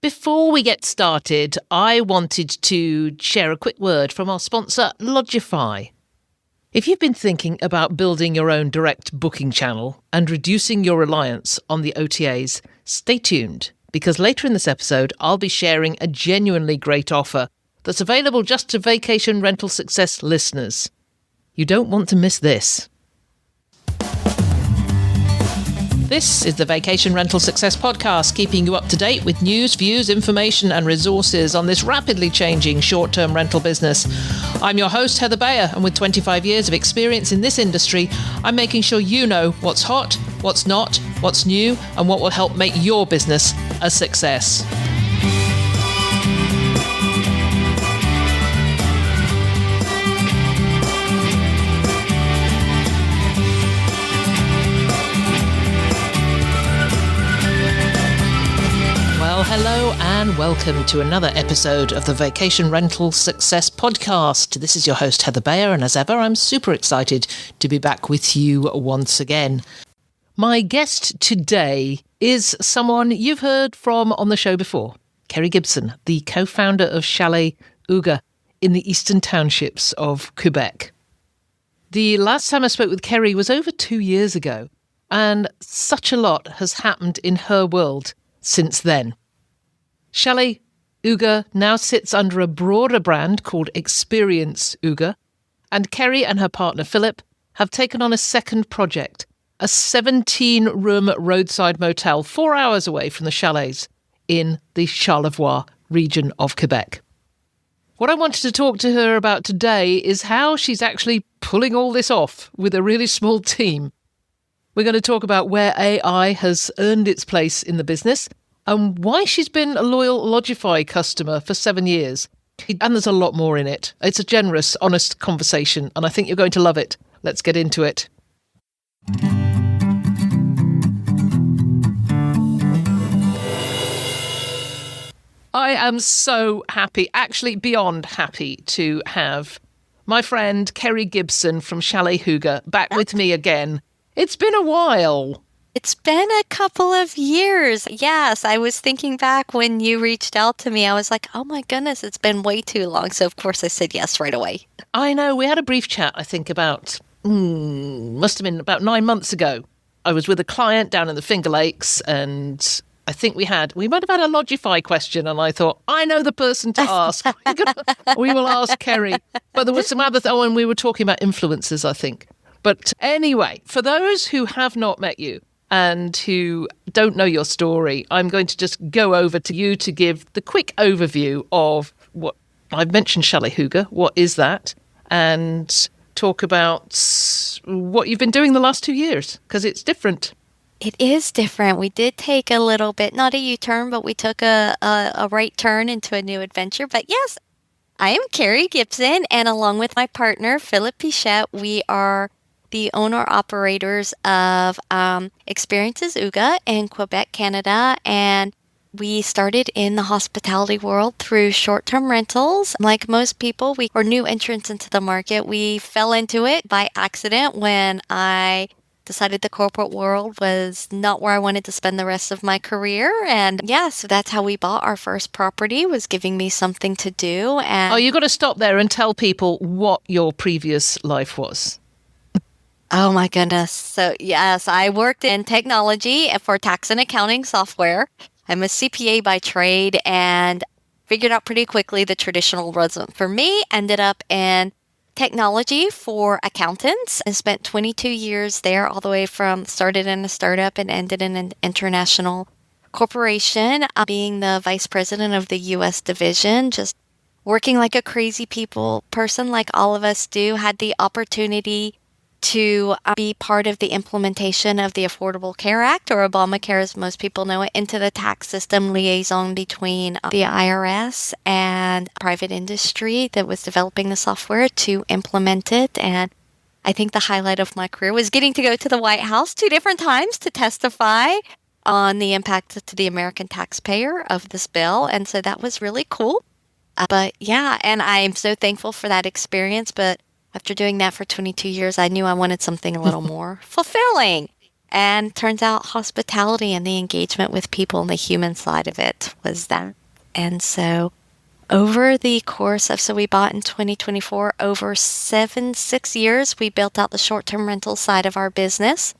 Before we get started, I wanted to share a quick word from our sponsor, Lodgify. If you've been thinking about building your own direct booking channel and reducing your reliance on the OTAs, stay tuned, because later in this episode, I'll be sharing a genuinely great offer that's available just to Vacation Rental Success listeners. You don't want to miss this. This is the Vacation Rental Success Podcast, keeping you up to date with news, views, information and resources on this rapidly changing short-term rental business. I'm your host, Heather Bayer, and with 25 years of experience in this industry, I'm making sure you know what's hot, what's not, what's new, and what will help make your business a success. Hello and welcome to another episode of the Vacation Rental Success Podcast. This is your host, Heather Bayer, and as ever, I'm super excited to be back with you once again. My guest today is someone you've heard from on the show before, Kerri Gibson, the co-founder of Chalets Hygge in the eastern townships of Quebec. The last time I spoke with Kerri was over 2 years ago, and such a lot has happened in her world since then. Chalets Hygge now sits under a broader brand called Experience Hygge, and Kerri and her partner Philippe have taken on a second project, a 17-room roadside motel 4 hours away from the chalets in the Charlevoix region of Quebec. What I wanted to talk to her about today is how she's actually pulling all this off with a really small team. We're going to talk about where AI has earned its place in the business, and why she's been a loyal Lodgify customer for 7 years. And there's a lot more in it. It's a generous, honest conversation, and I think you're going to love it. Let's get into it. I am so happy, actually beyond happy, to have my friend Kerri Gibson from Chalets Hygge back with me again. It's been a while. It's been a couple of years. Yes, I was thinking back when you reached out to me. I was like, oh my goodness, it's been way too long. So, of course, I said yes right away. I know. We had a brief chat, I think, must have been about 9 months ago. I was with a client down in the Finger Lakes, and I think we might have had a Lodgify question, and I thought, I know the person to ask. We will ask Kerri. But there was some other, and we were talking about influencers, I think. But anyway, for those who have not met you, and who don't know your story, I'm going to just go over to you to give the quick overview of what I've mentioned, Chalets Hygge. What is that? And talk about what you've been doing the last 2 years, because it's different. It is different. We did take a little bit, not a U-turn, but we took a right turn into a new adventure. But yes, I am Kerri Gibson, and along with my partner, Philippe Pichette, we are the owner-operators of Experience Hygge in Quebec, Canada, and we started in the hospitality world through short-term rentals. Like most people, we were new entrants into the market. We fell into it by accident when I decided the corporate world was not where I wanted to spend the rest of my career. And yeah, so that's how we bought our first property, was giving me something to do. And you've got to stop there and tell people what your previous life was. Oh my goodness. So yes, I worked in technology for tax and accounting software. I'm a CPA by trade and figured out pretty quickly the traditional wasn't for me. Ended up in technology for accountants and spent 22 years there, all the way from started in a startup and ended in an international corporation, being the vice president of the U.S. division, just working like a crazy person like all of us do. Had the opportunity to be part of the implementation of the Affordable Care Act, or Obamacare as most people know it, into the tax system, liaison between the IRS and private industry that was developing the software to implement it. And I think the highlight of my career was getting to go to the White House 2 different times to testify on the impact to the American taxpayer of this bill. And so that was really cool. But yeah, and I'm so thankful for that experience. But after doing that for 22 years, I knew I wanted something a little more fulfilling. And turns out hospitality and the engagement with people and the human side of it was that. And so over the course of, so we bought in 2024, over 6 years, we built out the short-term rental side of our business.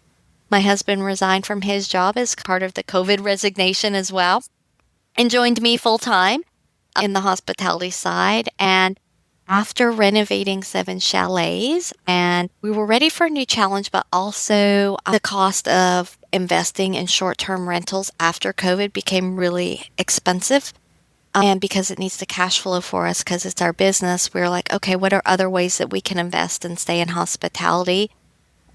My husband resigned from his job as part of the COVID resignation as well, and joined me full-time in the hospitality side. And after renovating 7 chalets, and we were ready for a new challenge, but also the cost of investing in short-term rentals after COVID became really expensive. And because it needs the cash flow for us, because it's our business, we were like, okay, what are other ways that we can invest and stay in hospitality?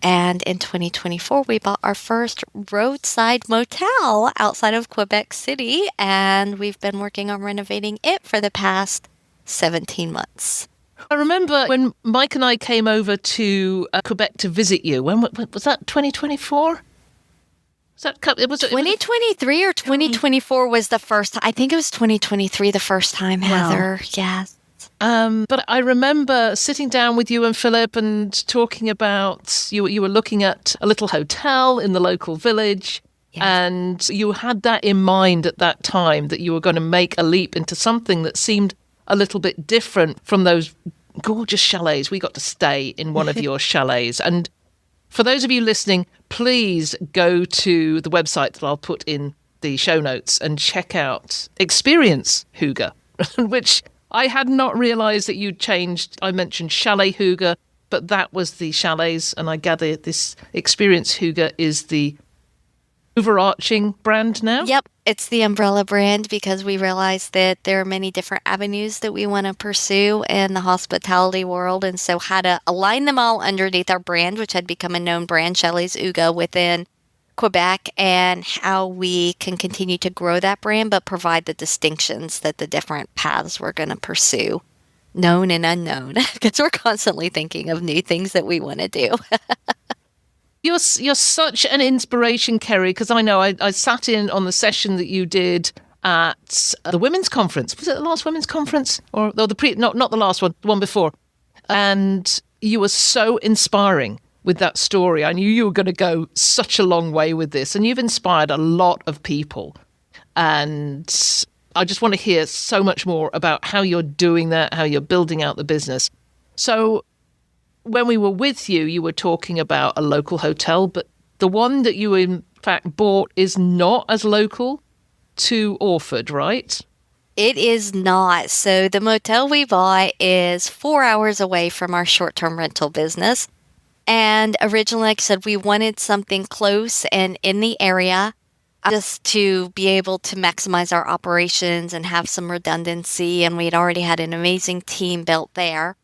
And in 2024, we bought our first roadside motel outside of Quebec City, and we've been working on renovating it for the past 17 months. I remember when Mike and I came over to Quebec to visit you. When was that? 2024? Was it 2023 or 2024 was the first. I think it was 2023 the first time, Heather. Wow. Yes. But I remember sitting down with you and Philip and talking about you were looking at a little hotel in the local village. Yes. And you had that in mind at that time, that you were going to make a leap into something that seemed a little bit different from those gorgeous chalets. We got to stay in one of your chalets. And for those of you listening, please go to the website that I'll put in the show notes and check out Experience Hygge, which I had not realised that you'd changed. I mentioned Chalet Hygge, but that was the chalets, and I gather this Experience Hygge is the overarching brand now? Yep, it's the umbrella brand, because we realized that there are many different avenues that we want to pursue in the hospitality world, and so how to align them all underneath our brand, which had become a known brand, Chalets Hygge, within Quebec, and how we can continue to grow that brand but provide the distinctions that the different paths we're going to pursue, known and unknown, because we're constantly thinking of new things that we want to do. You're such an inspiration, Kerri, because I know I sat in on the session that you did at the women's conference. Was it the last women's conference? Or not the last one, the one before. And you were so inspiring with that story. I knew you were going to go such a long way with this, and you've inspired a lot of people. And I just want to hear so much more about how you're doing that, how you're building out the business. So when we were with you, you were talking about a local hotel, but the one that you in fact bought is not as local to Orford, right? It is not. So the motel we bought is 4 hours away from our short-term rental business. And originally, like I said, we wanted something close and in the area just to be able to maximize our operations and have some redundancy. And we'd already had an amazing team built there.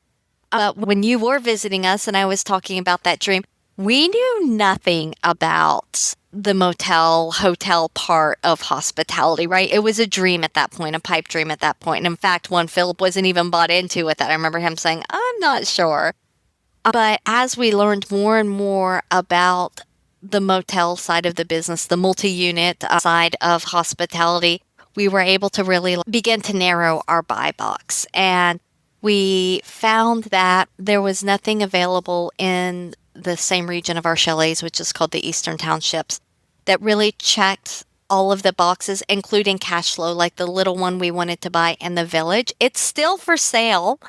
When you were visiting us and I was talking about that dream, we knew nothing about the motel, hotel part of hospitality, right? It was a dream at that point, a pipe dream at that point. And in fact, one Philip wasn't even bought into with that. I remember him saying, I'm not sure. But as we learned more and more about the motel side of the business, the multi-unit side of hospitality, we were able to really begin to narrow our buy box. And we found that there was nothing available in the same region of our chalets, which is called the Eastern Townships, that really checked all of the boxes, including cash flow, like the little one we wanted to buy in the village. It's still for sale,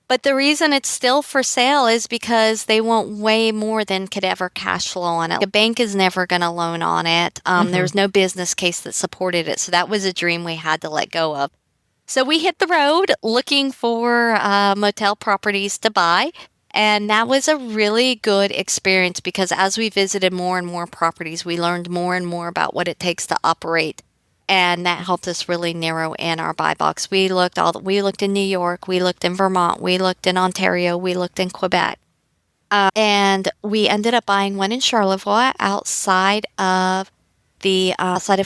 but the reason it's still for sale is because they want way more than could ever cash flow on it. A bank is never going to loan on it. There was no business case that supported it, so that was a dream we had to let go of. So we hit the road looking for motel properties to buy, and that was a really good experience because as we visited more and more properties, we learned more and more about what it takes to operate, and that helped us really narrow in our buy box. We looked in New York, we looked in Vermont, we looked in Ontario, we looked in Quebec, and we ended up buying one in Charlevoix outside of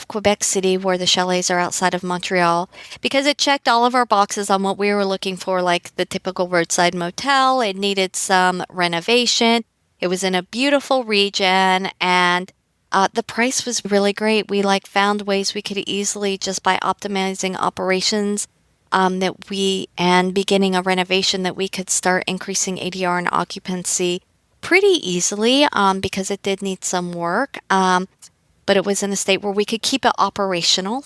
Quebec City, where the chalets are outside of Montreal, because it checked all of our boxes on what we were looking for, like the typical roadside motel. It needed some renovation. It was in a beautiful region, and the price was really great. We found ways we could easily, just by optimizing operations, and beginning a renovation, that we could start increasing ADR and occupancy pretty easily because it did need some work. But it was in a state where we could keep it operational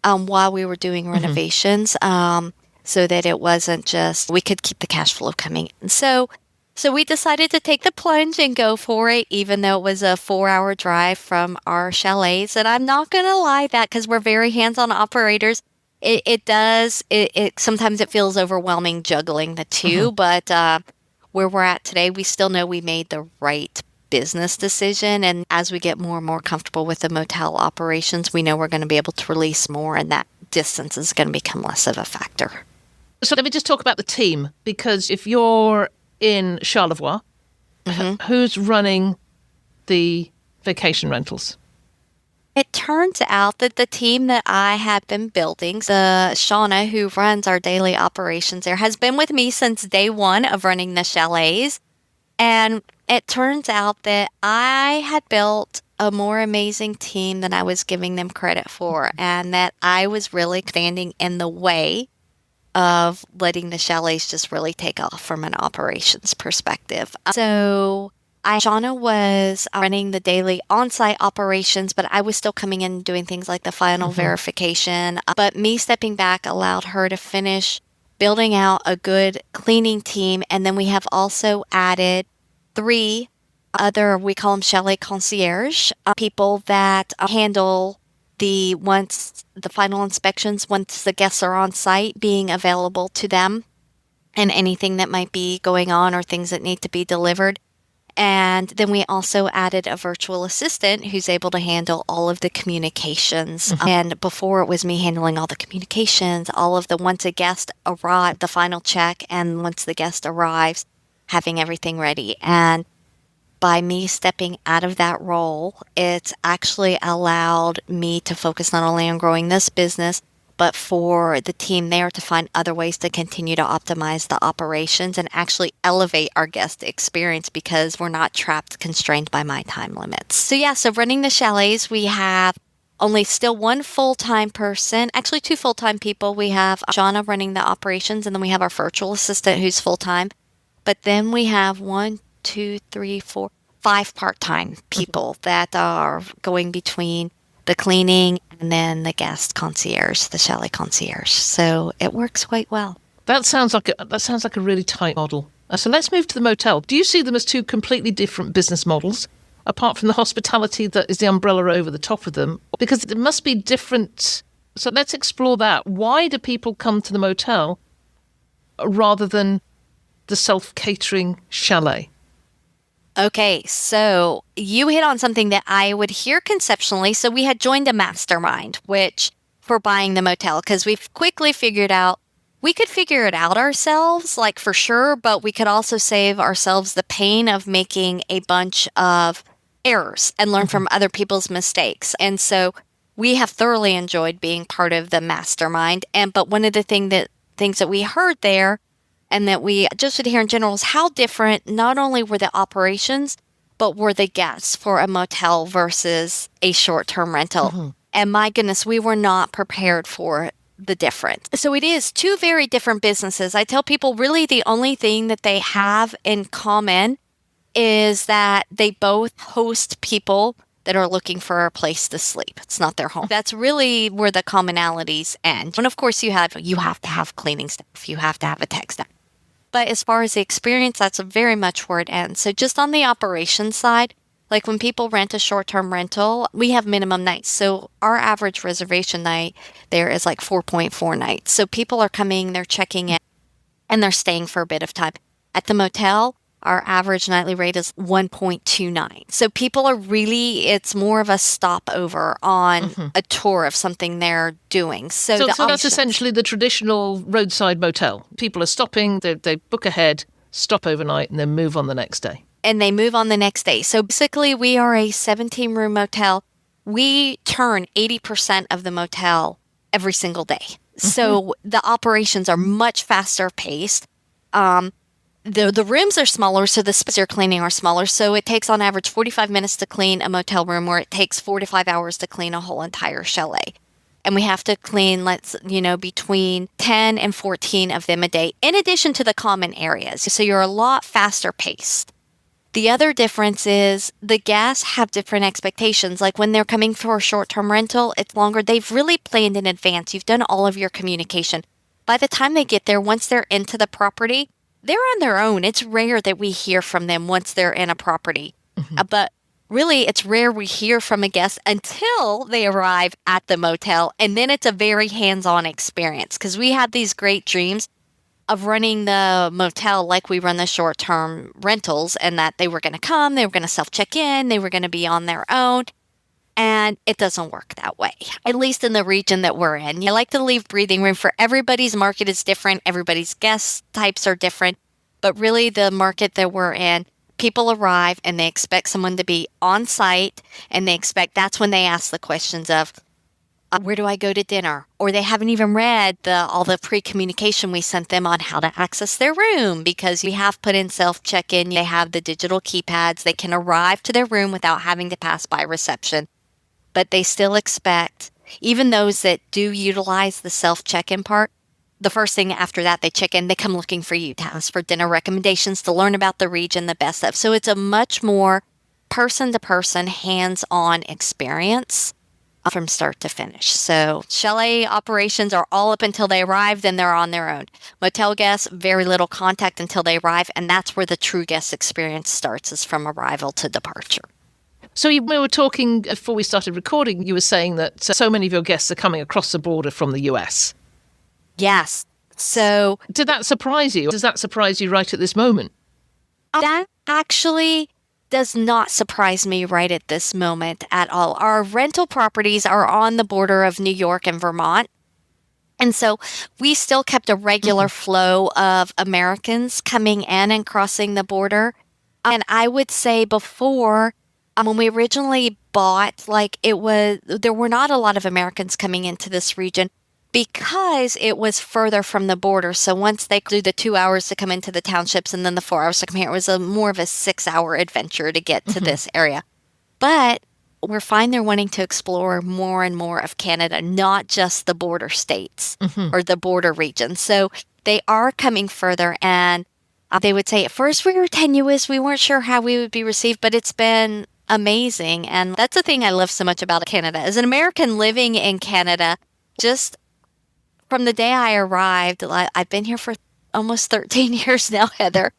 while we were doing renovations, so that it wasn't just, we could keep the cash flow coming in. So we decided to take the plunge and go for it, even though it was a 4-hour drive from our chalets. And I'm not going to lie that, because we're very hands-on operators, it sometimes it feels overwhelming juggling the two. But where we're at today, we still know we made the right business decision. And as we get more and more comfortable with the motel operations, we know we're going to be able to release more, and that distance is going to become less of a factor. So let me just talk about the team, because if you're in Charlevoix, who's running the vacation rentals? It turns out that the team that I have been building, the Shauna, who runs our daily operations there, has been with me since day one of running the chalets. And it turns out that I had built a more amazing team than I was giving them credit for, and that I was really standing in the way of letting the chalets just really take off from an operations perspective. So Shauna was running the daily on-site operations, but I was still coming in and doing things like the final verification. But me stepping back allowed her to finish building out a good cleaning team. And then we have also added 3 other, we call them chalet concierge, people that handle once the final inspections, once the guests are on site, being available to them and anything that might be going on or things that need to be delivered. And then we also added a virtual assistant who's able to handle all of the communications. And before, it was me handling all the communications, all of the once a guest arrived, the final check, and once the guest arrives, having everything ready. And by me stepping out of that role, it's actually allowed me to focus not only on growing this business, but for the team there to find other ways to continue to optimize the operations and actually elevate our guest experience, because we're not trapped, constrained by my time limits. So running the chalets, we have only still 1 full-time person, actually 2 full-time people. We have Shauna running the operations, and then we have our virtual assistant who's full-time. But then we have 5 part-time people that are going between the cleaning and then the guest concierge, the chalet concierge. So it works quite well. That sounds like a really tight model. So let's move to the motel. Do you see them as 2 completely different business models, apart from the hospitality that is the umbrella over the top of them? Because it must be different. So let's explore that. Why do people come to the motel rather than the self-catering chalet? Okay, so you hit on something that I would hear conceptually. So we had joined a mastermind, which for buying the motel, because we've quickly figured out we could figure it out ourselves, like for sure, but we could also save ourselves the pain of making a bunch of errors and learn from other people's mistakes. And so we have thoroughly enjoyed being part of the mastermind. But one of the things that we heard there, and that we just would hear in general, is how different not only were the operations, but were the guests for a motel versus a short-term rental. And my goodness, we were not prepared for the difference. So it is 2 very different businesses. I tell people really the only thing that they have in common is that they both host people that are looking for a place to sleep. It's not their home. That's really where the commonalities end. And of course, you have to have cleaning staff. You have to have a tech staff. But as far as the experience, that's very much where it ends. So just on the operations side, like when people rent a short-term rental, we have minimum nights. So our average reservation night there is like 4.4 nights. So people are coming, they're checking in, and they're staying for a bit of time. At the motel, our average nightly rate is 1.29. So people are really, it's more of a stopover on a tour of something they're doing. So that's essentially the traditional roadside motel. People are stopping, they book ahead, stop overnight, and then move on the next day. And they move on the next day. So basically, we are a 17-room motel. We turn 80% of the motel every single day. So the operations are much faster paced. The rooms are smaller, so the spaces you're cleaning are smaller. So it takes on average 45 minutes to clean a motel room, where it takes 4 to 5 hours to clean a whole entire chalet. And we have to clean, between 10 and 14 of them a day, in addition to the common areas. So you're a lot faster paced. The other difference is the guests have different expectations. Like when they're coming for a short-term rental, it's longer. They've really planned in advance. You've done all of your communication. By the time they get there, once they're into the property, they're on their own. It's rare that we hear from them once they're in a property. But really, it's rare we hear from a guest until they arrive at the motel. And then it's a very hands-on experience because we had these great dreams of running the motel like we run the short-term rentals, and that they were going to come, they were going to self-check in, they were going to be on their own. And it doesn't work that way, at least in the region that we're in. I like to leave breathing room for everybody's market is different. Everybody's guest types are different. But really the market that we're in, people arrive and they expect someone to be on site, and they expect that's when they ask the questions of, where do I go to dinner? Or they haven't even read all the pre-communication we sent them on how to access their room, because we have put in self-check-in. They have the digital keypads. They can arrive to their room without having to pass by reception. But they still expect, even those that do utilize the self-check-in part, the first thing after that they check in, they come looking for you to ask for dinner recommendations, to learn about the region, the best of. So it's a much more person-to-person, hands-on experience from start to finish. So chalet operations are all up until they arrive, then they're on their own. Motel guests, very little contact until they arrive, and that's where the true guest experience starts, is from arrival to departure. So we were talking before we started recording, you were saying that so many of your guests are coming across the border from the US. Yes. So did that surprise you? Does that surprise you right at this moment? That actually does not surprise me right at this moment at all. Our rental properties are on the border of New York and Vermont. And so we still kept a regular flow of Americans coming in and crossing the border. And I would say before, when we originally bought, there were not a lot of Americans coming into this region because it was further from the border. So once they do the 2 hours to come into the townships and then the 4 hours to come here, it was more of a 6-hour adventure to get to this area. But we're fine they're wanting to explore more and more of Canada, not just the border states or the border regions. So they are coming further, and they would say at first we were tenuous. We weren't sure how we would be received, but it's been amazing. And that's the thing I love so much about Canada. As an American living in Canada, just from the day I arrived, I've been here for almost 13 years now, Heather.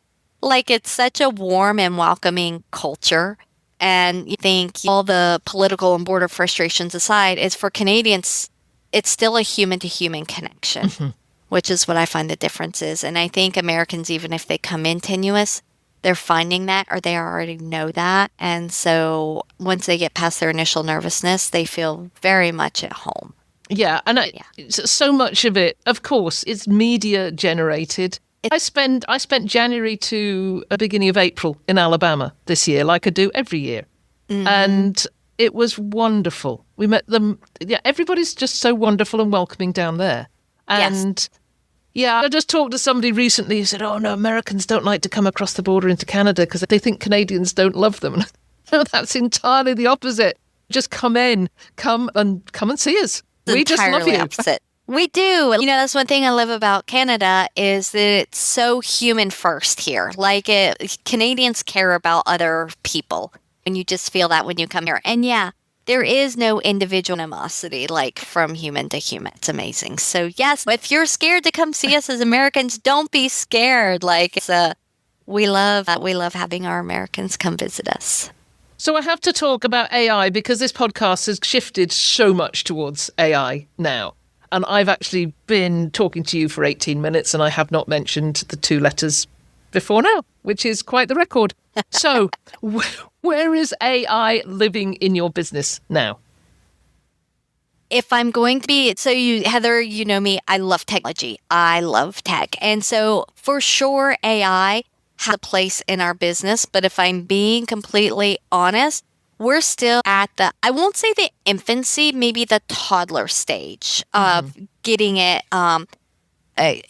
It's such a warm and welcoming culture. And you think all the political and border frustrations aside, is for Canadians, it's still a human-to-human connection, which is what I find the difference is. And I think Americans, even if they come in tenuous, they're finding that, or they already know that. And so once they get past their initial nervousness, they feel very much at home. Yeah, and so much of it, of course, is media generated. I spent January to the beginning of April in Alabama this year, like I do every year. And it was wonderful. We met them. Yeah, everybody's just so wonderful and welcoming down there. And I just talked to somebody recently who said, oh, no, Americans don't like to come across the border into Canada because they think Canadians don't love them. No, that's entirely the opposite. Just come and see us. We just love you. Opposite. We do. That's one thing I love about Canada is that it's so human first here. Canadians care about other people, and you just feel that when you come here. And there is no individual animosity from human to human. It's amazing. So yes, if you're scared to come see us as Americans, don't be scared. We love having our Americans come visit us. So I have to talk about AI because this podcast has shifted so much towards AI now. And I've actually been talking to you for 18 minutes and I have not mentioned the 2 letters before now, which is quite the record. So where is AI living in your business now? If I'm going to be, Heather, you know me, I love technology. I love tech. And so for sure, AI has a place in our business. But if I'm being completely honest, we're still at I won't say the infancy, maybe the toddler stage of getting it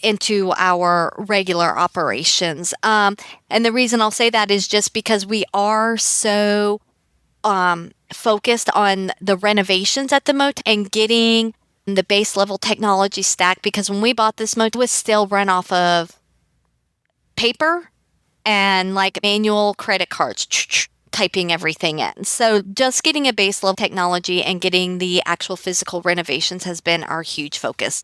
into our regular operations. And the reason I'll say that is just because we are so focused on the renovations at the motel and getting the base level technology stack, because when we bought this motel, it was still run off of paper and like manual credit cards, typing everything in. So just getting a base level technology and getting the actual physical renovations has been our huge focus.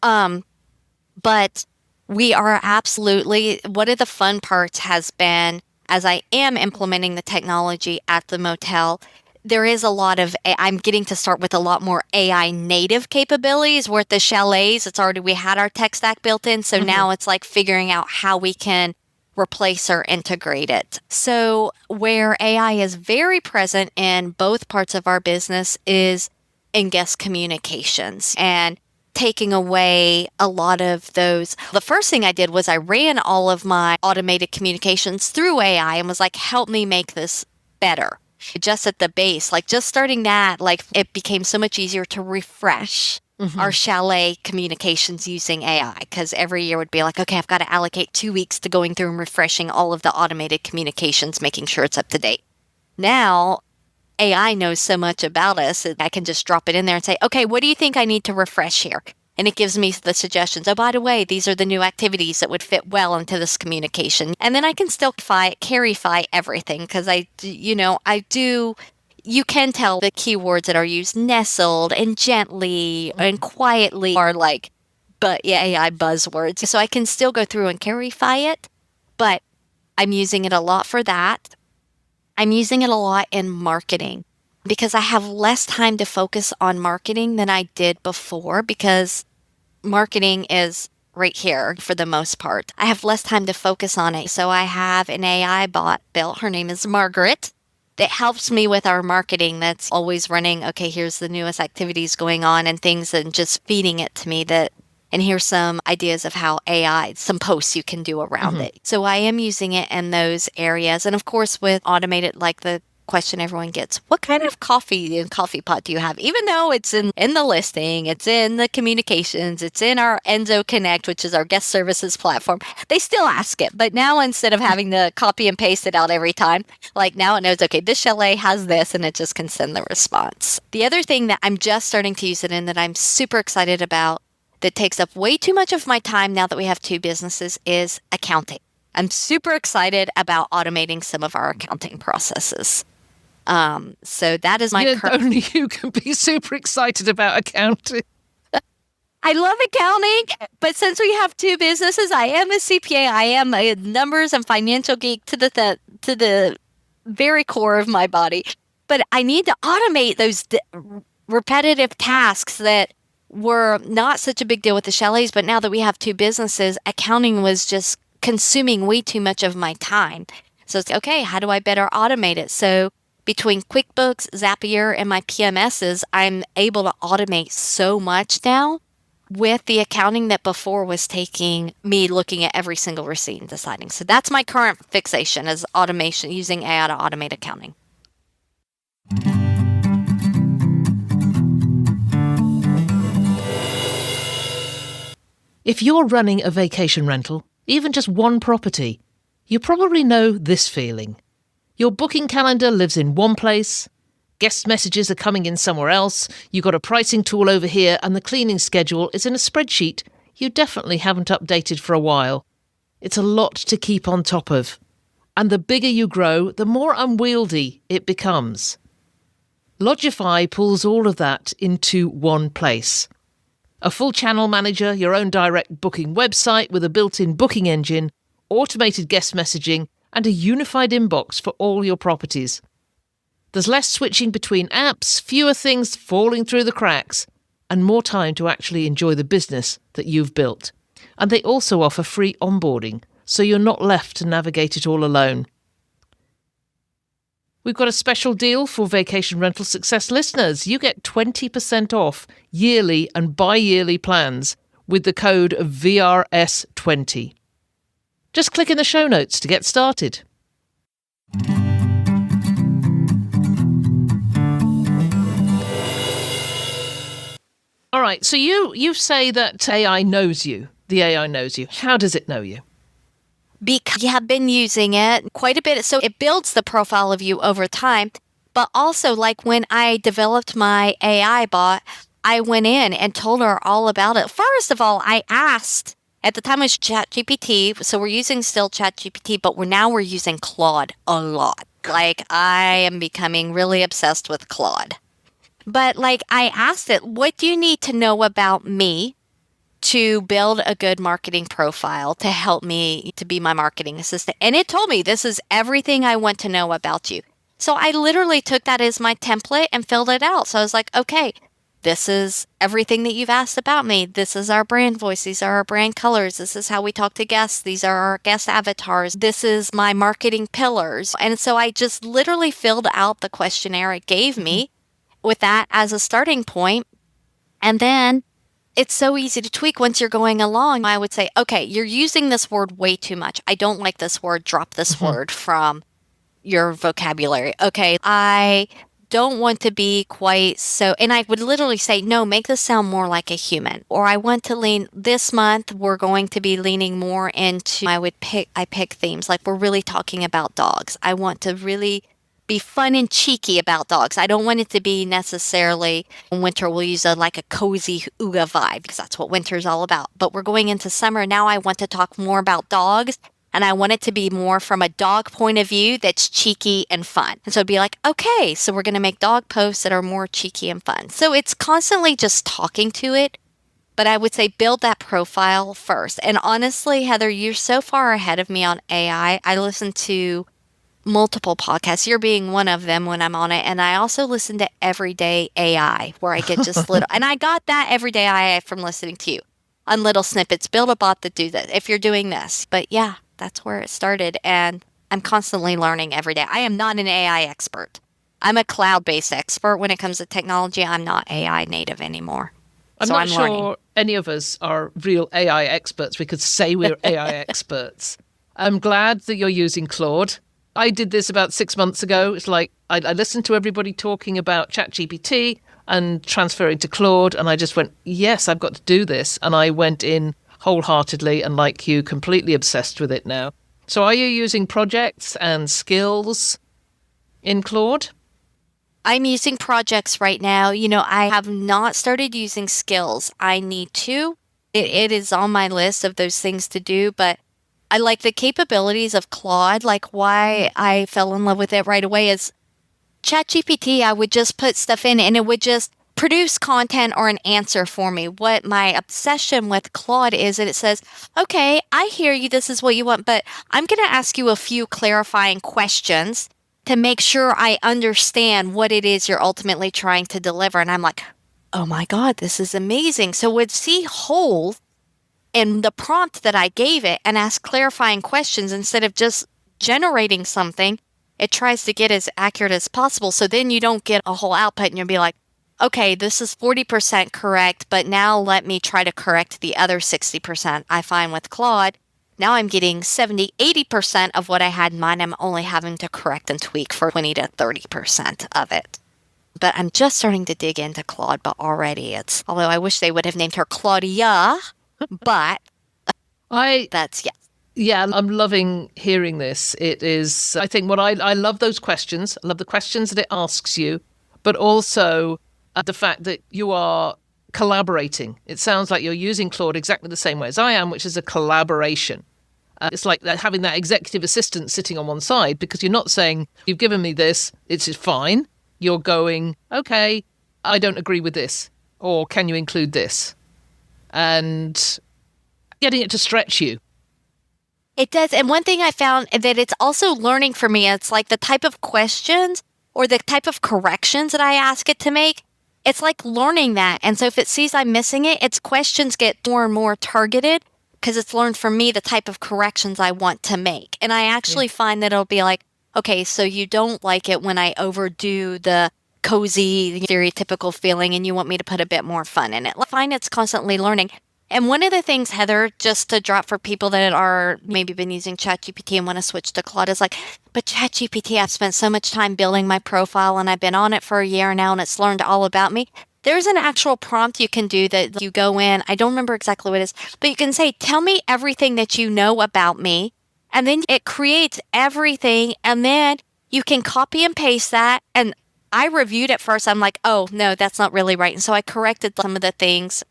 But we are absolutely, one of the fun parts has been, as I am implementing the technology at the motel, there is a lot of, I'm getting to start with a lot more AI native capabilities. Where at the chalets, we had our tech stack built in. So now it's like figuring out how we can replace or integrate it. So where AI is very present in both parts of our business is in guest communications and taking away a lot of those. The first thing I did was I ran all of my automated communications through AI and was like, help me make this better. Just at the base, like just starting that, like it became so much easier to refresh our chalet communications using AI, because every year would be like, okay, I've got to allocate 2 weeks to going through and refreshing all of the automated communications, making sure it's up to date. Now, AI knows so much about us that I can just drop it in there and say, okay, what do you think I need to refresh here? And it gives me the suggestions. Oh, by the way, these are the new activities that would fit well into this communication. And then I can still carryify everything, because you can tell the keywords that are used, nestled and gently and quietly, are like, but yeah, AI buzzwords. So I can still go through and carryify it, but I'm using it a lot for that. I'm using it a lot in marketing, because I have less time to focus on marketing than I did before, because marketing is right here for the most part. I have less time to focus on it. So I have an AI bot built. Her name is Margaret. That helps me with our marketing. That's always running, okay, here's the newest activities going on and things, and just feeding it to me and here's some ideas of how AI, some posts you can do around it. So I am using it in those areas. And of course, with automated, like the question everyone gets, what kind of coffee and coffee pot do you have? Even though it's in the listing, it's in the communications, it's in our Enzo Connect, which is our guest services platform, they still ask it. But now, instead of having to copy and paste it out every time, like now it knows, okay, this chalet has this, and it just can send the response. The other thing that I'm just starting to use it in that I'm super excited about, that takes up way too much of my time now that we have 2 businesses, is accounting. I'm super excited about automating some of our accounting processes. So that is my current... Only you can be super excited about accounting. I love accounting, but since we have 2 businesses, I am a CPA. I am a numbers and financial geek to the very core of my body. But I need to automate those repetitive tasks that were not such a big deal with the chalets, but now that we have 2 businesses, accounting was just consuming way too much of my time. So it's okay, how do I better automate it? So between QuickBooks, Zapier, and my PMSs, I'm able to automate so much now with the accounting that before was taking me looking at every single receipt and deciding. So that's my current fixation, is automation, using AI to automate accounting. If you're running a vacation rental, even just one property, you probably know this feeling. Your booking calendar lives in one place, guest messages are coming in somewhere else, you've got a pricing tool over here, and the cleaning schedule is in a spreadsheet you definitely haven't updated for a while. It's a lot to keep on top of. And the bigger you grow, the more unwieldy it becomes. Lodgify pulls all of that into one place. A full channel manager, your own direct booking website with a built-in booking engine, automated guest messaging, and a unified inbox for all your properties. There's less switching between apps, fewer things falling through the cracks, and more time to actually enjoy the business that you've built. And they also offer free onboarding, so you're not left to navigate it all alone. We've got a special deal for Vacation Rental Success listeners. You get 20% off yearly and bi-yearly plans with the code of VRS20. Just click in the show notes to get started. All right, so you say that AI knows you. The AI knows you. How does it know you? Because you have been using it quite a bit. So it builds the profile of you over time. But also, like when I developed my AI bot, I went in and told her all about it. First of all, I asked At the time it was ChatGPT, so we're using still ChatGPT, but we're using Claude a lot. Like, I am becoming really obsessed with Claude. But like, I asked it, what do you need to know about me to build a good marketing profile to help me to be my marketing assistant? And it told me, this is everything I want to know about you. So I literally took that as my template and filled it out. So I was like, okay, this is everything that you've asked about me. This is our brand voice. These are our brand colors. This is how we talk to guests. These are our guest avatars. This is my marketing pillars. And so I just literally filled out the questionnaire it gave me with that as a starting point. And then it's so easy to tweak once you're going along. I would say, okay, you're using this word way too much. I don't like this word. Drop this word from your vocabulary. Okay, I don't want to be quite so, and I would literally say, no, make this sound more like a human. Or I want to lean, this month, we're going to be leaning more into, I pick themes, like we're really talking about dogs. I want to really be fun and cheeky about dogs. I don't want it to be necessarily, in winter we'll use a cozy Ooga vibe, because that's what winter's all about. But we're going into summer, now I want to talk more about dogs. And I want it to be more from a dog point of view that's cheeky and fun. And so it'd be like, okay, so we're going to make dog posts that are more cheeky and fun. So it's constantly just talking to it. But I would say build that profile first. And honestly, Heather, you're so far ahead of me on AI. I listen to multiple podcasts. You're being one of them when I'm on it. And I also listen to Everyday AI, where I get just little. And I got that Everyday AI from listening to you on little snippets. Build a bot that do that if you're doing this. But yeah. That's where it started, and I'm constantly learning every day. I am not an AI expert. I'm a cloud-based expert when it comes to technology. I'm not AI native anymore. I'm not sure any of us are real AI experts. We could say we're AI experts. I'm glad that you're using Claude. I did this about 6 months ago. It's like I listened to everybody talking about ChatGPT and transferring to Claude, and I just went, yes, I've got to do this. And I went in wholeheartedly and, like you, completely obsessed with it now. So are you using projects and skills in Claude? I'm using projects right now. I have not started using skills. I need to. It is on my list of those things to do, but I like the capabilities of Claude. Like, why I fell in love with it right away is ChatGPT. I would just put stuff in and it would just produce content or an answer for me. What my obsession with Claude is that it says, okay, I hear you, this is what you want, but I'm going to ask you a few clarifying questions to make sure I understand what it is you're ultimately trying to deliver. And I'm like, oh my God, this is amazing. So it would see holes in the prompt that I gave it and ask clarifying questions instead of just generating something. It tries to get as accurate as possible. So then you don't get a whole output and you'll be like, okay, this is 40% correct, but now let me try to correct the other 60%. I find with Claude, now I'm getting 70, 80% of what I had in mind. I'm only having to correct and tweak for 20 to 30% of it. But I'm just starting to dig into Claude, but already although I wish they would have named her Claudia, but that's, yes. Yeah, I'm loving hearing this. It is, I think I love those questions. I love the questions that it asks you, but also the fact that you are collaborating. It sounds like you're using Claude exactly the same way as I am, which is a collaboration. It's like having that executive assistant sitting on one side, because you're not saying, you've given me this, it's fine. You're going, okay, I don't agree with this, or can you include this? And getting it to stretch you. It does. And one thing I found that it's also learning for me, it's like the type of questions or the type of corrections that I ask it to make. It's like learning that. And so if it sees I'm missing it, its questions get more and more targeted because it's learned from me the type of corrections I want to make. And I actually find that it'll be like, okay, so you don't like it when I overdo the cozy, stereotypical feeling and you want me to put a bit more fun in it. I find it's constantly learning. And one of the things, Heather, just to drop for people that are maybe been using ChatGPT and want to switch to Claude, is like, but ChatGPT, I've spent so much time building my profile and I've been on it for a year now and it's learned all about me. There's an actual prompt you can do that you go in. I don't remember exactly what it is, but you can say, tell me everything that you know about me. And then it creates everything. And then you can copy and paste that. And I reviewed it first. I'm like, oh, no, that's not really right. And so I corrected some of the things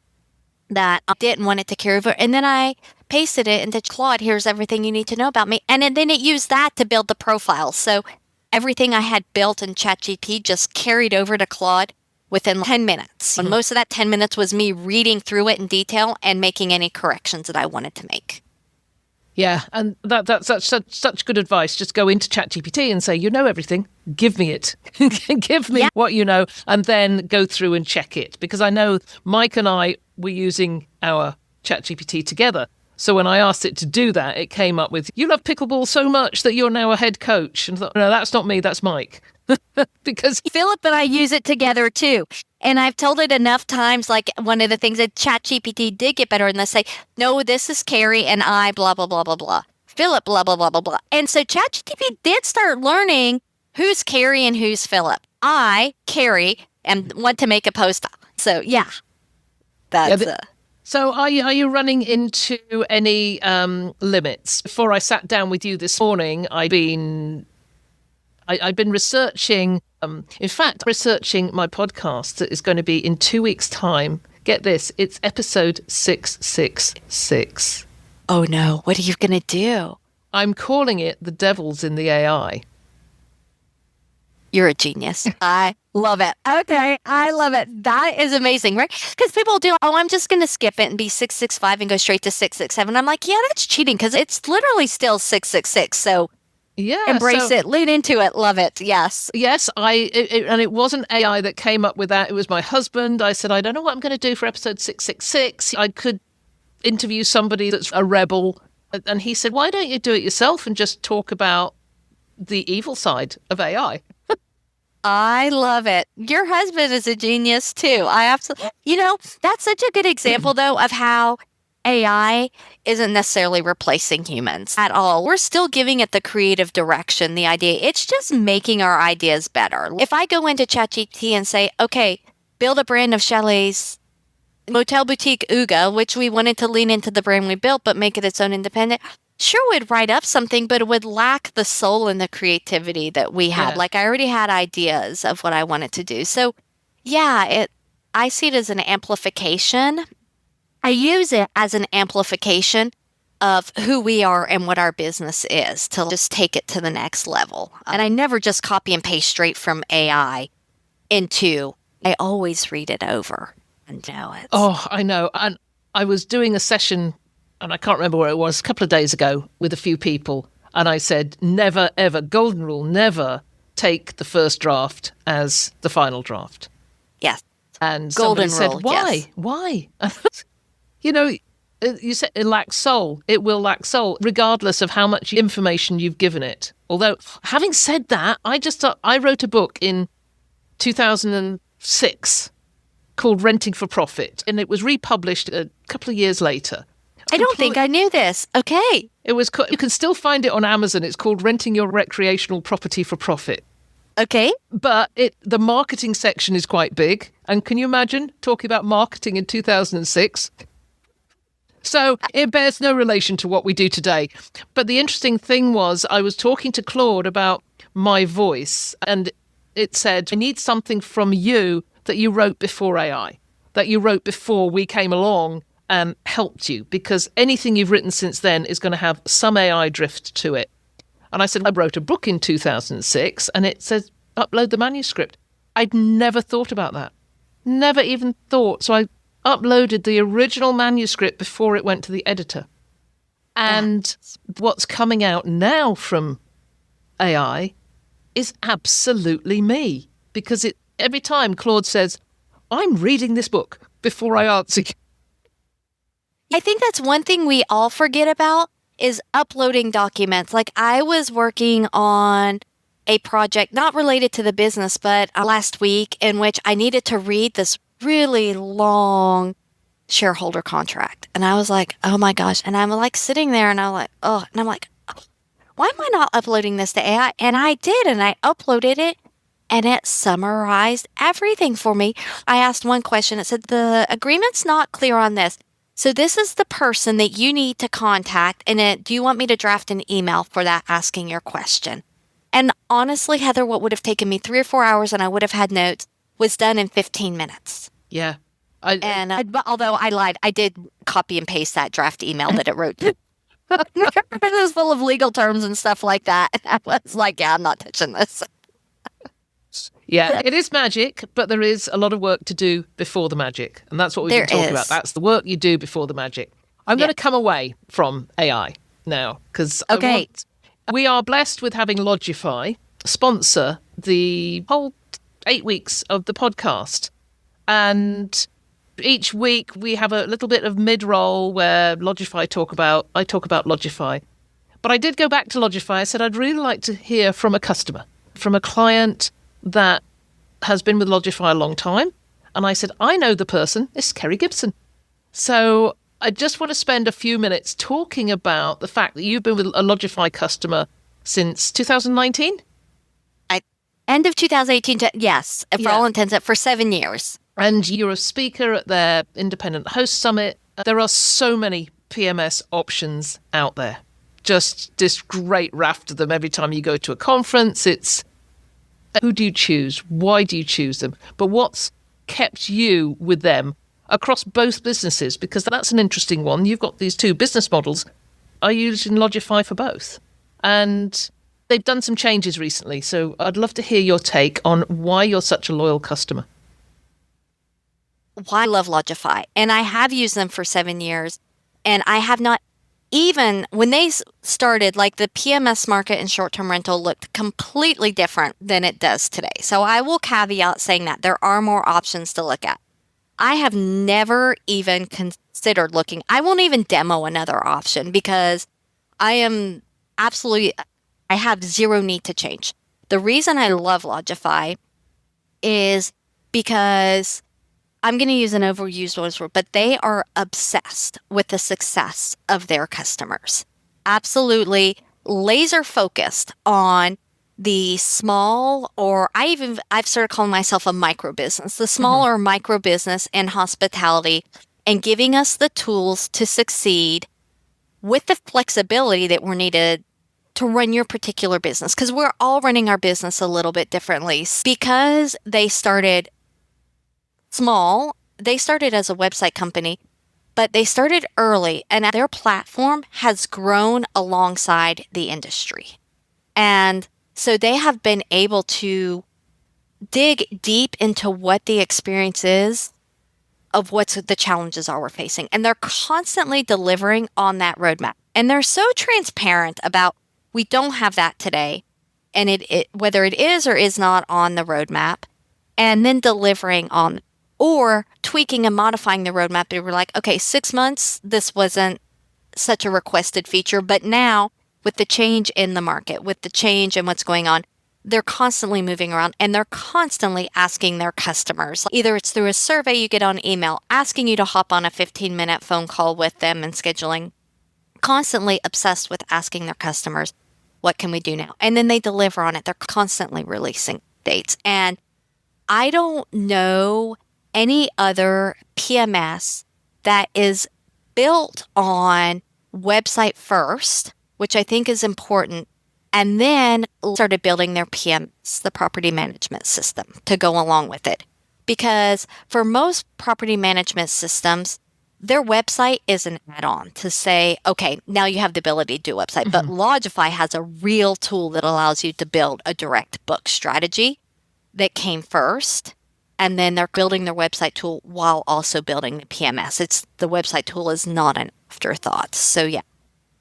that I didn't want it to carry over. And then I pasted it into Claude. Here's everything you need to know about me. And then it used that to build the profile. So everything I had built in ChatGPT just carried over to Claude within 10 minutes. And most of that 10 minutes was me reading through it in detail and making any corrections that I wanted to make. Yeah, and that's such good advice. Just go into ChatGPT and say, you know everything, give me it. Give me what you know, and then go through and check it. Because I know Mike and I were using our ChatGPT together. So when I asked it to do that, it came up with, you love pickleball so much that you're now a head coach. And I thought, no, that's not me, that's Mike. Because Philip and I use it together too. And I've told it enough times, like one of the things that ChatGPT did get better, and they say, no, this is Kerri and I, blah, blah, blah, blah, blah. Philip, blah, blah, blah, blah, blah. And so ChatGPT did start learning who's Kerri and who's Philip. I, Kerri, want to make a post. So yeah, that's So are you running into any limits? Before I sat down with you this morning, I've been researching, researching my podcast that is going to be in 2 weeks' time. Get this, it's episode 666. Oh no, what are you going to do? I'm calling it The Devil's in the AI. You're a genius. I love it. Okay, I love it. That is amazing, right? Because people do, I'm just going to skip it and be 665 and go straight to 667. I'm like, yeah, that's cheating because it's literally still 666. So yeah, embrace it, lean into it, love it. Yes. Yes, and it wasn't AI that came up with that. It was my husband. I said, I don't know what I'm going to do for episode 666. I could interview somebody that's a rebel. And he said, why don't you do it yourself and just talk about the evil side of AI? I love it. Your husband is a genius too. I absolutely, that's such a good example though of how AI isn't necessarily replacing humans at all. We're still giving it the creative direction, the idea. It's just making our ideas better. If I go into ChatGPT and say, okay, build a brand of chalets, Motel Boutique Hygge, which we wanted to lean into the brand we built, but make it its own independent, sure would write up something, but it would lack the soul and the creativity that we had. Yeah. Like I already had ideas of what I wanted to do. So yeah, I see it as an amplification. I use it as an amplification of who we are and what our business is to just take it to the next level. And I never just copy and paste straight from AI I always read it over and know it. Oh, I know. And I was doing a session, and I can't remember where it was, a couple of days ago with a few people. And I said, never, ever, golden rule, never take the first draft as the final draft. Yes. And golden somebody rule, said, why? Yes. Why? You said it lacks soul. It will lack soul, regardless of how much information you've given it. Although, having said that, I wrote a book in 2006 called Renting for Profit, and it was republished a couple of years later. I don't think I knew this. Okay. You can still find it on Amazon. It's called Renting Your Recreational Property for Profit. Okay. But the marketing section is quite big. And can you imagine talking about marketing in 2006? So it bears no relation to what we do today. But the interesting thing was I was talking to Claude about my voice, and it said, I need something from you that you wrote before AI, that you wrote before we came along and helped you, because anything you've written since then is going to have some AI drift to it. And I said, I wrote a book in 2006 and it says, upload the manuscript. I'd never thought about that. Never even thought. So I uploaded the original manuscript before it went to the editor. And what's coming out now from AI is absolutely me. Because every time Claude says, I'm reading this book before I answer you. I think that's one thing we all forget about is uploading documents. Like I was working on a project not related to the business, but last week in which I needed to read this really long shareholder contract. And I was like, oh my gosh. And I'm like sitting there and I'm like, oh, why am I not uploading this to AI? And I did, and I uploaded it and it summarized everything for me. I asked one question. It said, the agreement's not clear on this. So this is the person that you need to contact. And do you want me to draft an email for that asking your question? And honestly, Heather, what would have taken me 3 or 4 hours and I would have had notes was done in 15 minutes. Yeah. Although I lied, I did copy and paste that draft email that it wrote. It was full of legal terms and stuff like that. And I was like, yeah, I'm not touching this. Yeah, it is magic, but there is a lot of work to do before the magic. And that's what we've been talking about. That's the work you do before the magic. I'm going to come away from AI now because we are blessed with having Logify sponsor the whole 8 weeks of the podcast. And each week we have a little bit of mid-roll where I talk about Logify. But I did go back to Logify. I said I'd really like to hear from a customer, from a client that has been with Logify a long time. And I said, I know the person. It's Kerri Gibson. So I just want to spend a few minutes talking about the fact that you've been with a Logify customer since 2019? End of 2018, yes, for all intents, for 7 years. And you're a speaker at their Independent Host Summit. There are so many PMS options out there. Just this great raft of them every time you go to a conference. It's who do you choose? Why do you choose them? But what's kept you with them across both businesses? Because that's an interesting one. You've got these two business models. Are you using Logify for both? And they've done some changes recently. So I'd love to hear your take on why you're such a loyal customer. Why I love Logify. And I have used them for 7 years. And I have not even, when they started, like the PMS market and short-term rental looked completely different than it does today. So I will caveat saying that there are more options to look at. I have never even considered looking. I won't even demo another option because I have zero need to change. The reason I love Logify is because I'm going to use an overused word, but they are obsessed with the success of their customers. Absolutely laser focused on the small, or I've started calling myself a micro business, the small or micro business in hospitality, and giving us the tools to succeed with the flexibility that we're needed to run your particular business. Because we're all running our business a little bit differently. Because they started small, they started as a website company, but they started early, and their platform has grown alongside the industry. And so they have been able to dig deep into what the experience is of what the challenges are we're facing. And they're constantly delivering on that roadmap. And they're so transparent about, we don't have that today, and it whether it is or is not on the roadmap, and then delivering on, or tweaking and modifying the roadmap. They were like, okay, 6 months, this wasn't such a requested feature, but now with the change in the market, with the change in what's going on, they're constantly moving around, and they're constantly asking their customers. Either it's through a survey you get on email, asking you to hop on a 15-minute phone call with them and scheduling, constantly obsessed with asking their customers, what can we do now? And then they deliver on it. They're constantly releasing dates. And I don't know any other PMS that is built on website first, which I think is important, and then started building their PMS, the property management system, to go along with it. Because for most property management systems, their website is an add-on to say, okay, now you have the ability to do a website. But Logify has a real tool that allows you to build a direct book strategy that came first. And then they're building their website tool while also building the PMS. The website tool is not an afterthought. So yeah,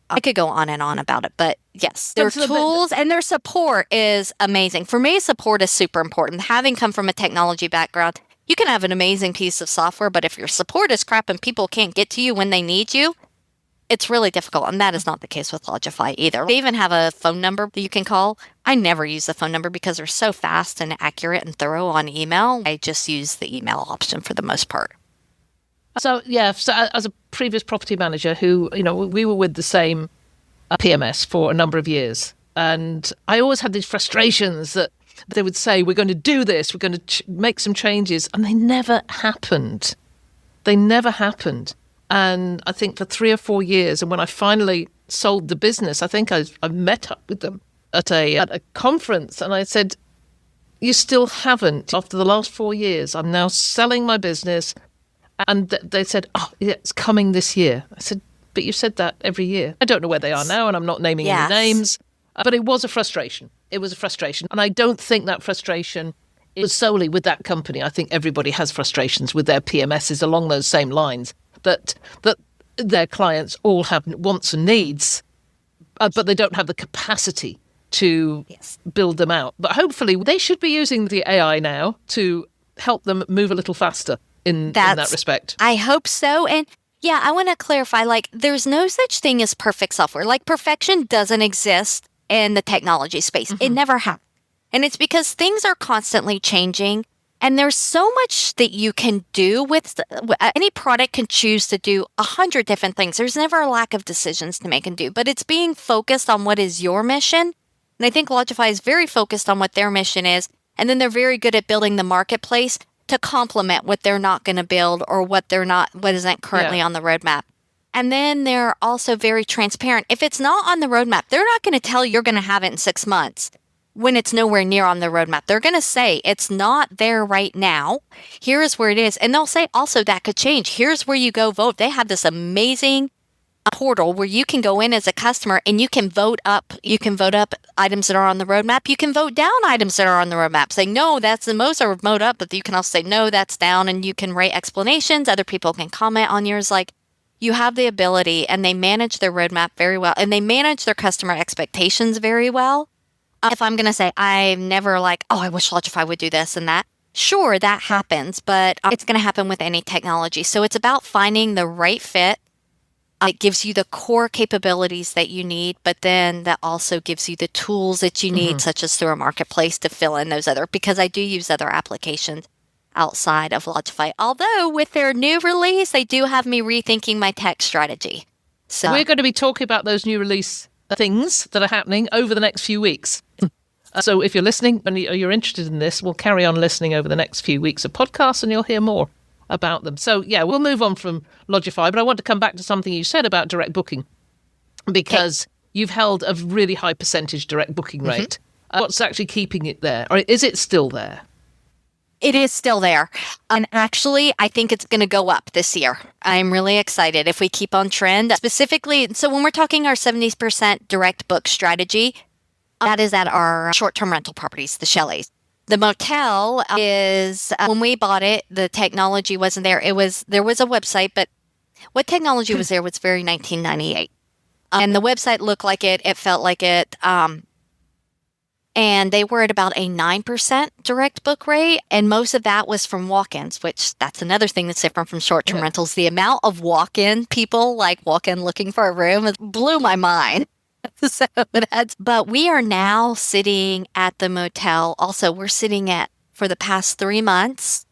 I could go on and on about it, but yes, their tools and their support is amazing. For me, support is super important. Having come from a technology background, you can have an amazing piece of software, but if your support is crap and people can't get to you when they need you, it's really difficult. And that is not the case with Logify either. They even have a phone number that you can call. I never use the phone number because they're so fast and accurate and thorough on email. I just use the email option for the most part. So as a previous property manager who, we were with the same PMS for a number of years. And I always had these frustrations that they would say, we're going to do this, we're going to make some changes. And they never happened. And I think for 3 or 4 years, and when I finally sold the business, I think I met up with them at a conference, and I said, you still haven't. After the last 4 years, I'm now selling my business. And they said, oh, yeah, it's coming this year. I said, but you said that every year. I don't know where they are now, and I'm not naming any names. But it was a frustration. It was a frustration. And I don't think that frustration is solely with that company. I think everybody has frustrations with their PMSs along those same lines, that their clients all have wants and needs, but they don't have the capacity to build them out. But hopefully they should be using the AI now to help them move a little faster in that respect. I hope so. And yeah, I want to clarify, like, there's no such thing as perfect software. Like, perfection doesn't exist in the technology space. It never has. And it's because things are constantly changing. And there's so much that you can do with any product can choose to do 100 different things. There's never a lack of decisions to make and do, but it's being focused on what is your mission. And I think Logify is very focused on what their mission is. And then they're very good at building the marketplace to complement what they're not going to build or what isn't currently on the roadmap. And then they're also very transparent. If it's not on the roadmap, they're not going to tell you you're going to have it in 6 months when it's nowhere near on the roadmap. They're going to say it's not there right now. Here is where it is. And they'll say also that could change. Here's where you go vote. They have this amazing portal where you can go in as a customer and you can vote up. You can vote up items that are on the roadmap. You can vote down items that are on the roadmap, saying, no, that's the most, or vote up. But you can also say, no, that's down. And you can write explanations. Other people can comment on yours. Like, you have the ability, and they manage their roadmap very well, and they manage their customer expectations very well. If I'm going to say, I'm never like, oh, I wish Logify would do this and that. Sure, that happens, but it's going to happen with any technology. So it's about finding the right fit. It gives you the core capabilities that you need, but then that also gives you the tools that you need, such as through a marketplace, to fill in those because I do use other applications outside of Logify. Although with their new release, they do have me rethinking my tech strategy. So we're going to be talking about those new release things that are happening over the next few weeks. So if you're listening and you're interested in this, we'll carry on listening over the next few weeks of podcasts and you'll hear more about them. So yeah, we'll move on from Logify, but I want to come back to something you said about direct booking, because you've held a really high percentage direct booking rate. What's actually keeping it there? Or is it still there? It is still there. And actually, I think it's going to go up this year. I'm really excited if we keep on trend. Specifically, so when we're talking our 70% direct book strategy, that is at our short-term rental properties, the chalets. The motel is, when we bought it, the technology wasn't there. There was a website, but what technology was there was very 1998. And the website looked like it. It felt like it. And they were at about a 9% direct book rate. And most of that was from walk-ins, which that's another thing that's different from short-term rentals. The amount of walk-in people, like walk-in looking for a room, blew my mind. But we are now sitting at the motel. Also, we're sitting at, for the past 3 months,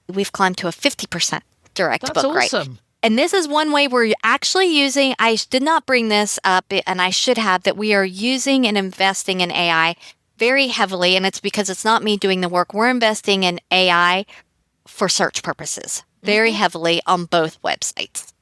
we've climbed to a 50% direct book rate. That's awesome. And this is one way we're actually using, I did not bring this up, and I should have, that we are using and investing in AI very heavily. And it's because it's not me doing the work. We're investing in AI for search purposes very heavily on both websites.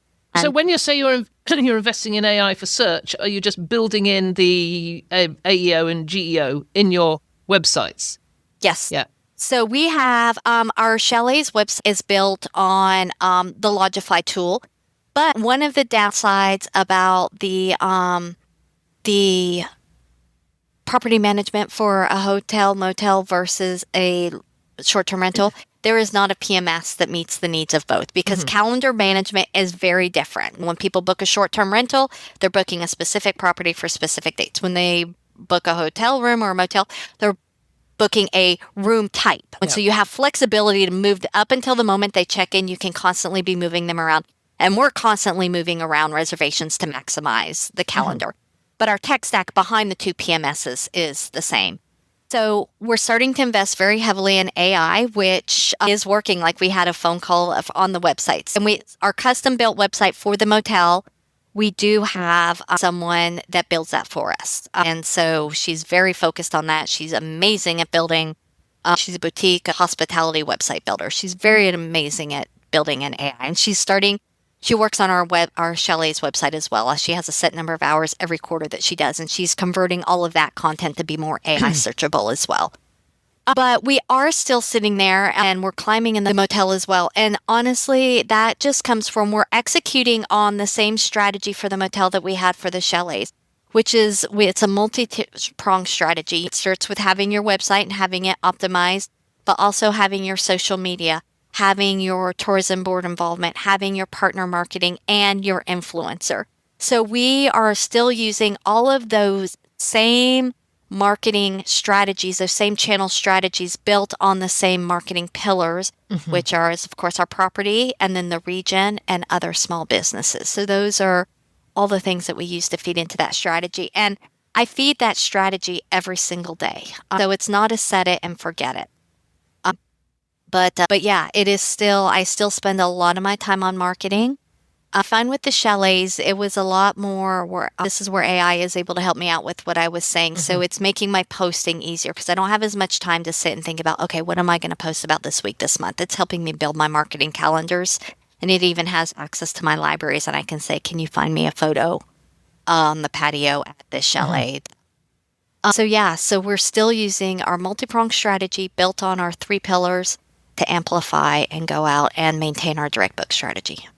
So when you say you're investing in AI for search, are you just building in the AEO and GEO in your websites? Yes. Yeah. So we have our Chalets website is built on the Logify tool, but one of the downsides about the property management for a hotel, motel versus a short-term rental, there is not a PMS that meets the needs of both, because calendar management is very different. When people book a short-term rental, they're booking a specific property for specific dates. When they book a hotel room or a motel, they're booking a room type. And so you have flexibility to move up until the moment they check in. You can constantly be moving them around. And we're constantly moving around reservations to maximize the calendar. But our tech stack behind the two PMSs is the same. So we're starting to invest very heavily in AI, which is working. Like, we had a phone call on the websites. And our custom-built website for the motel, we do have someone that builds that for us. And so she's very focused on that. She's amazing at building. She's a boutique hospitality website builder. She's very amazing at building an AI. And she works on our Chalets website as well. She has a set number of hours every quarter that she does, and she's converting all of that content to be more AI searchable as well. But we are still sitting there and we're climbing in the motel as well. And honestly, that just comes from we're executing on the same strategy for the motel that we had for the chalets, which is it's a multi-pronged strategy. It starts with having your website and having it optimized, but also having your social media, having your tourism board involvement, having your partner marketing, and your influencer. So we are still using all of those same marketing strategies, those same channel strategies built on the same marketing pillars, which are, of course, our property and then the region and other small businesses. So those are all the things that we use to feed into that strategy. And I feed that strategy every single day. So it's not a set it and forget it. But yeah, it is still, I still spend a lot of my time on marketing. I find with the chalets, it was a lot more where this is where AI is able to help me out with what I was saying. So it's making my posting easier because I don't have as much time to sit and think about, okay, what am I going to post about this week, this month? It's helping me build my marketing calendars. And it even has access to my libraries. And I can say, can you find me a photo on the patio at this chalet? So we're still using our multi-pronged strategy built on our 3 pillars to amplify and go out and maintain our direct book strategy.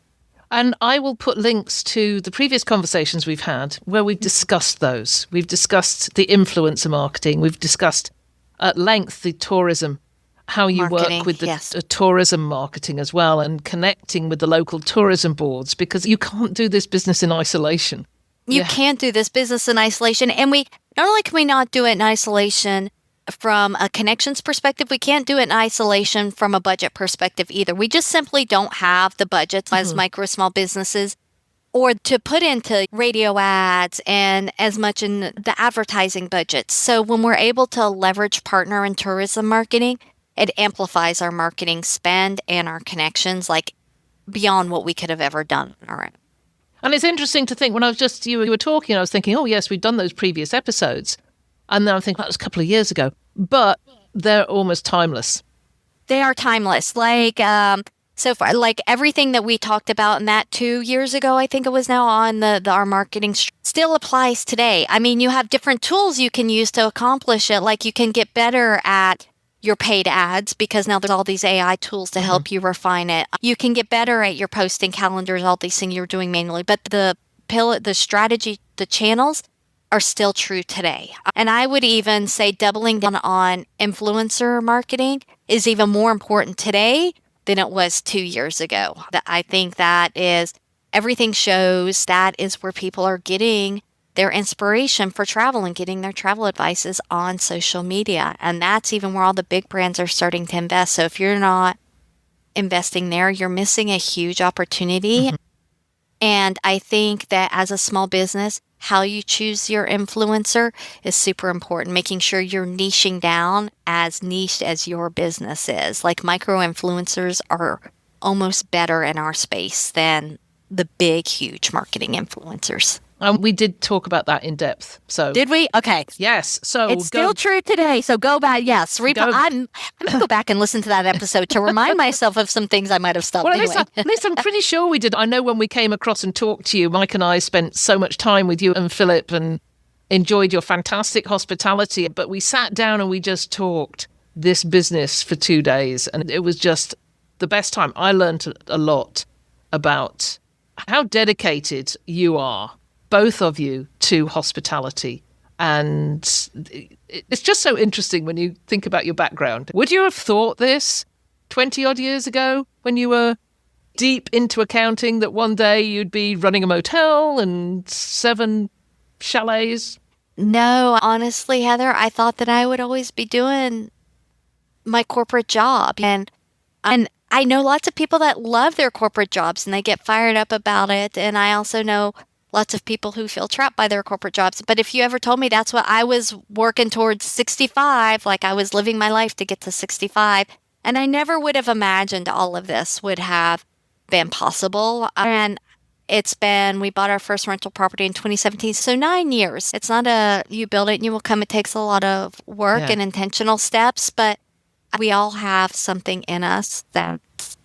And I will put links to the previous conversations we've had where we've discussed those. We've discussed the influencer marketing. We've discussed at length the tourism, how you Marketing, work with the yes. tourism marketing as well, and connecting with the local tourism boards, because you can't do this business in isolation. You can't do this business in isolation. And we not only can we not do it in isolation from a connections perspective, we can't do it in isolation from a budget perspective either. We just simply don't have the budgets as micro small businesses or to put into radio ads and as much in the advertising budgets. So when we're able to leverage partner and tourism marketing, it amplifies our marketing spend and our connections like beyond what we could have ever done on our own. And it's interesting to think, when I was just, you were talking, I was thinking, oh yes, we've done those previous episodes. And then I'm thinking, that was a couple of years ago. But they're almost timeless. They are timeless. So far, like everything that we talked about in that 2 years ago, I think it was now on our marketing still applies today. I mean, you have different tools you can use to accomplish it. Like you can get better at your paid ads because now there's all these AI tools to help you refine it. You can get better at your posting calendars, all these things you're doing manually. But the strategy, the channels are still true today. And I would even say doubling down on influencer marketing is even more important today than it was 2 years ago. I think that is, everything shows that is where people are getting their inspiration for travel and getting their travel advices on social media. And that's even where all the big brands are starting to invest. So if you're not investing there, you're missing a huge opportunity. And I think that as a small business, how you choose your influencer is super important, making sure you're niching down as niched as your business is. Like micro influencers are almost better in our space than the big, huge marketing influencers. We did talk about that in depth. So did we? Okay. Yes. So it's still true today. So go back. Yes. I'm going to go back and listen to that episode to remind myself of some things I might have stopped doing. At least I'm pretty sure we did. I know when we came across and talked to you, Mike and I spent so much time with you and Philip and enjoyed your fantastic hospitality. But we sat down and we just talked this business for 2 days. And it was just the best time. I learned a lot about how dedicated you are, both of you, to hospitality. And it's just so interesting when you think about your background. Would you have thought this 20 odd years ago when you were deep into accounting that one day you'd be running a motel and 7 chalets? No, honestly, Heather, I thought that I would always be doing my corporate job. And I know lots of people that love their corporate jobs and they get fired up about it. And I also know lots of people who feel trapped by their corporate jobs. But if you ever told me that's what I was working towards 65, like I was living my life to get to 65, and I never would have imagined all of this would have been possible. And we bought our first rental property in 2017. So 9 years. It's not you build it and you will come. It takes a lot of work and intentional steps, but we all have something in us that's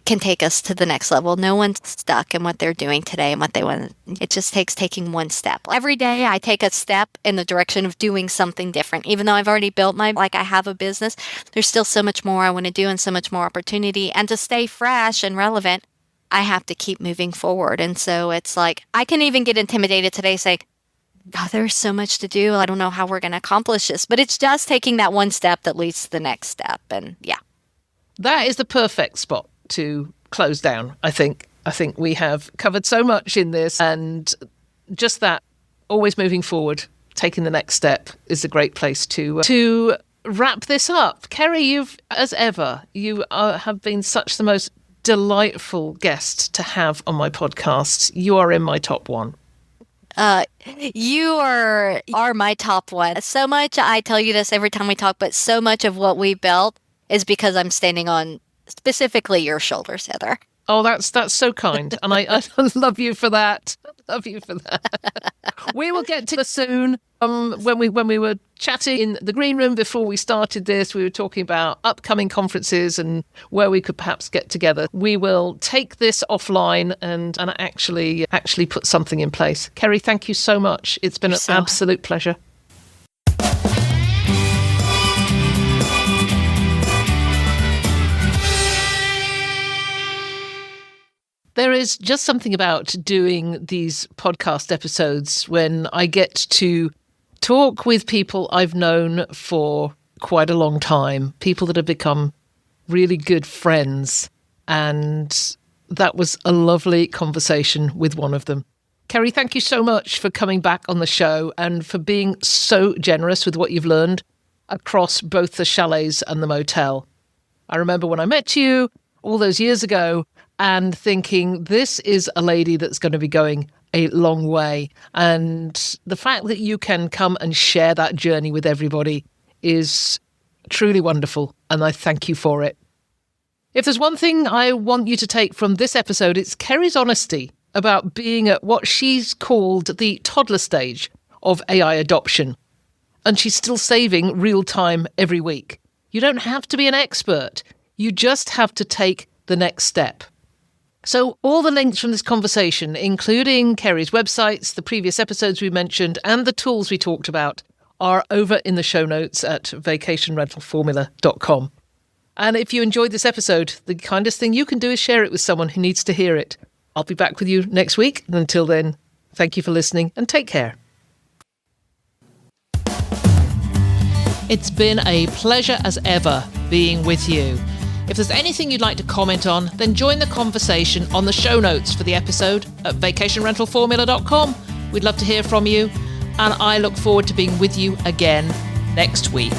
can take us to the next level. No one's stuck in what they're doing today and what they want. It just takes taking one step. Every day I take a step in the direction of doing something different. Even though I've already built I have a business, there's still so much more I want to do and so much more opportunity. And to stay fresh and relevant, I have to keep moving forward. And so it's like, I can even get intimidated today, say, God, there's so much to do. I don't know how we're going to accomplish this, but it's just taking that one step that leads to the next step. And yeah. That is the perfect spot to close down, I think. I think we have covered so much in this, and just that, always moving forward, taking the next step is a great place to wrap this up. Kerri, you have been such the most delightful guest to have on my podcast. You are in my top one. You are my top one. So much, I tell you this every time we talk, but so much of what we built is because I'm standing on specifically your shoulders, Heather. Oh, that's so kind. And I love you for that. Love you for that. We will get to this soon. When we were chatting in the green room before we started this, we were talking about upcoming conferences and where we could perhaps get together. We will take this offline and actually put something in place. Kerri, thank you so much. It's been an absolute pleasure. There is just something about doing these podcast episodes when I get to talk with people I've known for quite a long time, people that have become really good friends. And that was a lovely conversation with one of them. Kerri, thank you so much for coming back on the show and for being so generous with what you've learned across both the chalets and the motel. I remember when I met you all those years ago, and thinking, this is a lady that's going to be going a long way. And the fact that you can come and share that journey with everybody is truly wonderful. And I thank you for it. If there's one thing I want you to take from this episode, it's Kerri's honesty about being at what she's called the toddler stage of AI adoption. And she's still saving real time every week. You don't have to be an expert. You just have to take the next step. So all the links from this conversation, including Kerri's websites, the previous episodes we mentioned, and the tools we talked about, are over in the show notes at vacationrentalformula.com. And if you enjoyed this episode, the kindest thing you can do is share it with someone who needs to hear it. I'll be back with you next week. And until then, thank you for listening and take care. It's been a pleasure as ever being with you. If there's anything you'd like to comment on, then join the conversation on the show notes for the episode at vacationrentalformula.com. We'd love to hear from you, and I look forward to being with you again next week.